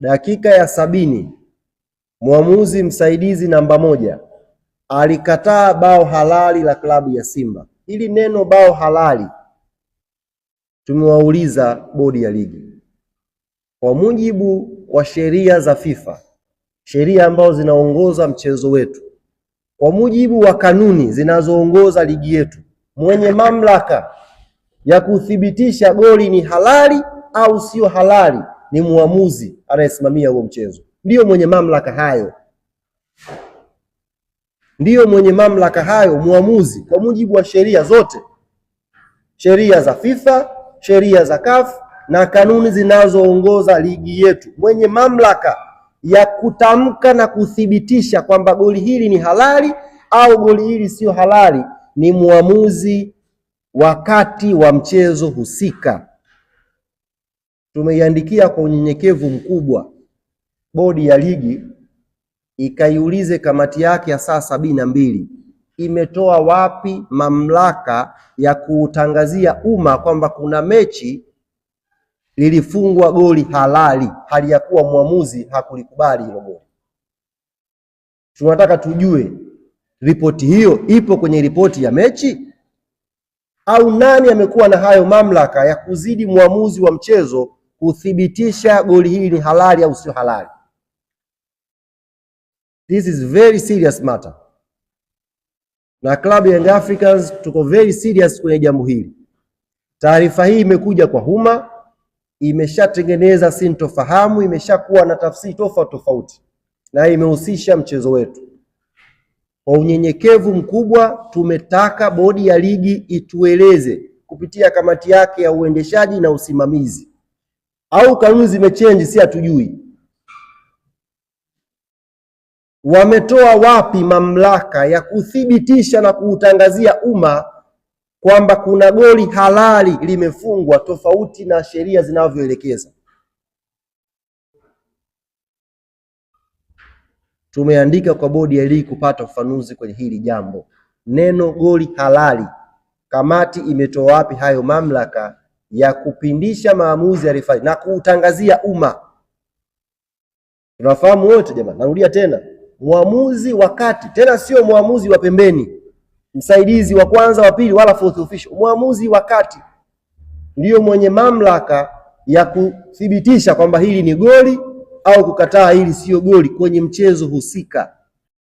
dakika ya 70 mwamuzi msaidizi namba 1 alikataa bao halali la klabu ya Simba. Hili neno bao halali tumewauliza bodi ya ligi. Kwa mujibu wa sheria za FIFA, sheria ambazo zinaongoza mchezo wetu, kwa mujibu wa kanuni zinazoongoza ligi yetu, mwenye mamlaka ya kuthibitisha goli ni halali au sio halali ni muamuzi anayesimamia huo mchezo. Ndiyo mwenye mamlaka hayo. Ndiyo mwenye mamlaka hayo muamuzi, kwa mujibu wa sheria zote, sheria za FIFA, sheria za CAF na kanuni zinazoongoza ligi yetu. Mwenye mamlaka ya kutamka na kuthibitisha kwamba goli hili ni halali au goli hili sio halali ni muamuzi wakati wa mchezo husika. Tumeiandikia kwa unyenyekevu mkubwa bodi ya ligi ikaiulize kamati yake ya saa 72 imetoa wapi mamlaka ya kuutangazia umma kwamba kuna mechi lilifungwa goli halali hali ya kuwa muamuzi hakulikubali hilo goli. Tunataka tujue ripoti hiyo ipo kwenye ripoti ya mechi au nani amekuwa na hayo mamlaka ya kuzidi muamuzi wa mchezo kuthibitisha goli hili ni halali au sio halali. This is very serious matter. Na klabu ya Young Africans tuko very serious kwenye jambo hili. Taarifa hii imekuja kwa umma, imeshatengeneza sintofahamu, imeshakuwa na tafsiri tofauti na imehusisha mchezo wetu. Kwa unyenyekevu mkubwa tumetaka bodi ya ligi itueleze kupitia kamati yake ya uendeshaji na usimamizi, au kanuni zimechange, si hatujui. Wametoa wapi mamlaka ya kuthibitisha na kuutangazia umma kwamba kuna goli halali limefungwa tofauti na sheria zinavyoelekeza? Tumeandika kwa bodi ya ligi kupata ufafanuzi kwenye hili jambo. Neno goli halali, kamati imetoa wapi hayo mamlaka ya kupindisha maamuzi ya rifai na kuutangazia umma? Tunafahamu wote jamani, narudia tena, muamuzi wakati, tena sio muamuzi wa pembeni, msaidizi wa kwanza wa pili wala fourth official, muamuzi wakati ndiyo mwenye mamlaka ya kuthibitisha kwamba hili ni goli au kukataa hili sio goli kwenye mchezo husika.